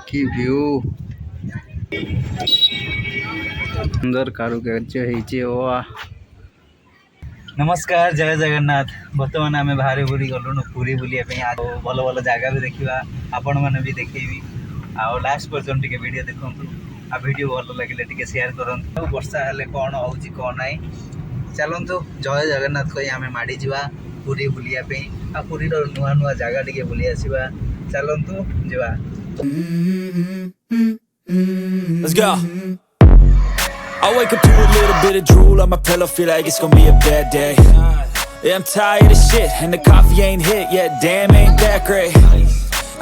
की व्यू सुंदर कारुकार्य होइचे। नमस्कार, जय जगन्नाथ। बर्तमान आम बाहर बुरी गलुन पूरी बुलिया आज भल भल जगह भी देखा, आपण मैंने भी देखेबी। आउ लास्ट पर्यटन टे वीडियो देखु। आ वीडियो भल लगे टे शेयर करूँ। वर्षा हेले कौन होची कौन नाई, चलतु जय जगन्नाथ कही आम माड़ी जा पूरी बुलिया आ पूरी नुआ नुआ जगह टे बुली आसवा। चलतु जा। Let's go. I wake up to a little bit of drool on my pillow, feel like it's gonna be a bad day. Yeah, I'm tired of shit, and the coffee ain't hit yet, damn, ain't that great.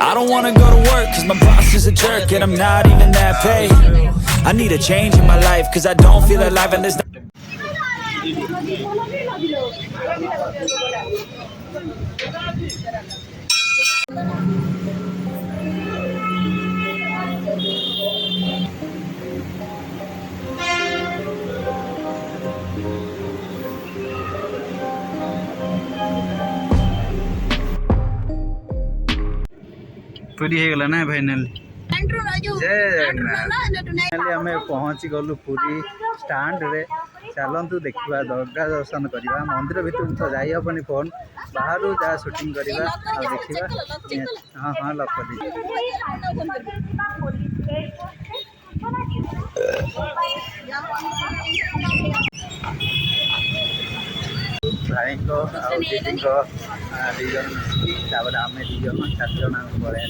I don't wanna go to work, cause my boss is a jerk, and I'm not even that paid. I need a change in my life, cause I don't feel alive, and there's पूरी हो गला ना final. Finally आम पहुँची गलु पूरी stand रे। चलतु देखा दुर्गा दर्शन करवा। मंदिर भितर तो जाई हेनी, फोन बाहर जहाँ शूटिंग करवा देखा। हाँ हाँ लक भाई को दीदी दीजन मिसिकी आम दीजन 4 जन आम पलि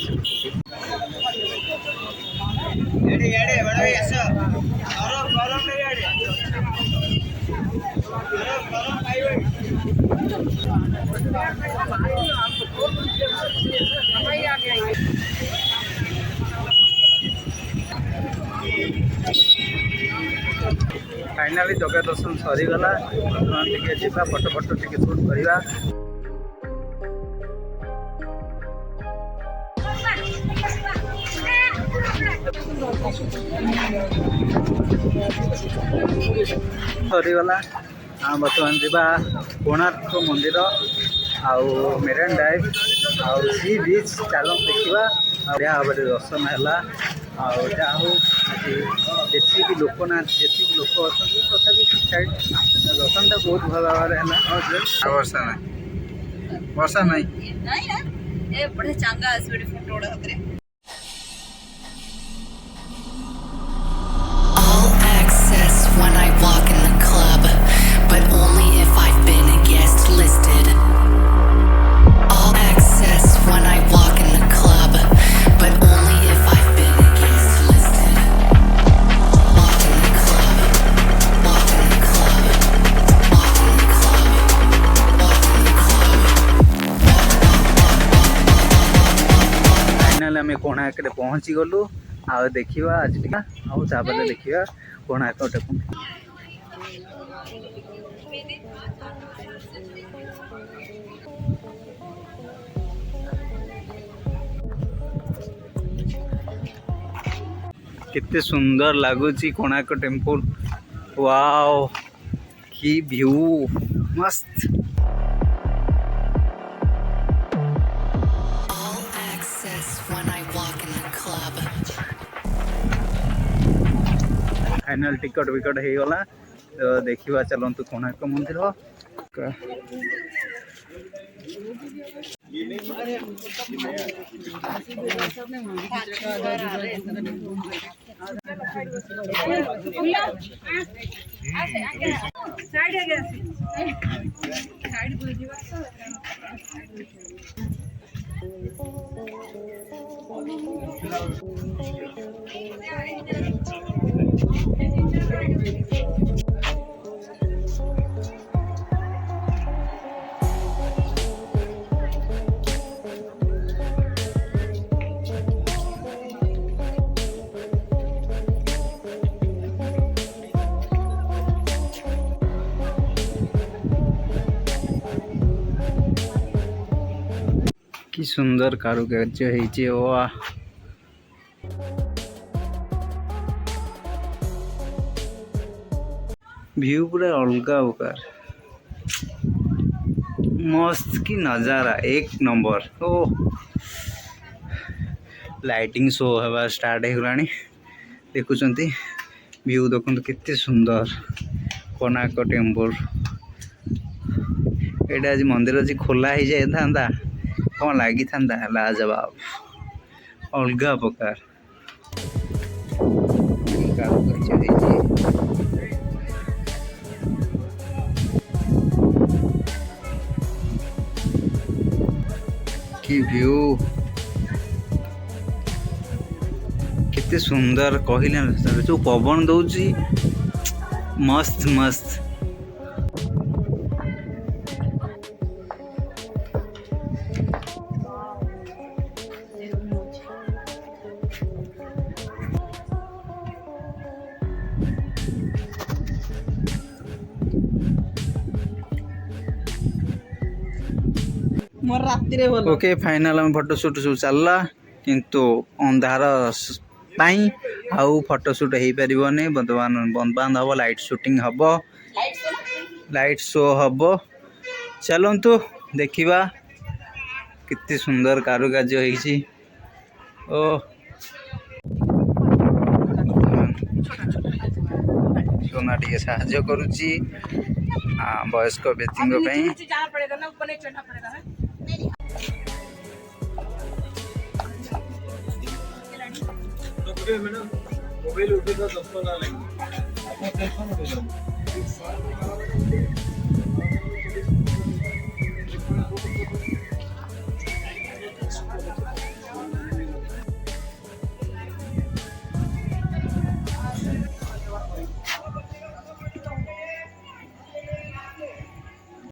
फाइनाली जगह दर्शन सरीगला। बर्तमान टे जा फटो फटो टे शूट करवा। सरीगला बर्तमान जा कोणार्क मंदिर आउ मेरान ड्राइव आउ सी बीच। चल देखा बढ़िया भाव दर्शन है। जहाँ हो जी लोक ना जी लोक अच्छा तथापि ठीक ठाक दर्शन टा बहुत भल भाव है। वर्षा ना वर्षा नहीं All access when I walk in the club, but only if I've been a guest listed. All access when I walk in the club, but only if I've been a guest listed. Walk in the club, walk in the club, walk in the club, walk in the club. Final आम कोणार्क पहुँची गलु। आ देखा आज टा आगे देखा Konark temple. कितने सुंदर लगुच कोणार्क टेम्पल। वाओ की व्यू मस्त। All access when I walk in the club. Final ticket विकट हो गला। तो देखा चलतु कोणार्क मंदिर। कि सुंदर कारुकार्य होइचे। वाह व्यू पूरा अलग प्रकार मस्त की नज़ारा एक नंबर। ओ लाइटिंग शो हवा स्टार्ट हो देखुंत व्यू देखते केते सुंदर कोणार्क टेम्पल एटा आज मंदिर आज खोला ही जाए था कौन लगी था लाजवाब अलग प्रकार कि व्यू केते सुंदर कहले जो पवन दौची मस्त मस्त ओके फाइनल हम फोटो शूट सब चलला किंतु अंधार पाई आउ फोटो शूट हो पारे बर्तमान बंद बंद हम लाइट शूटिंग हम लाइट शो हम चलतु देखा कितनी सुंदर कारुकार्य हो सोना टे साहाଯ୍य करुच्ची वयस्क व्यक्ति मोबाइल उठे तो 10 लगे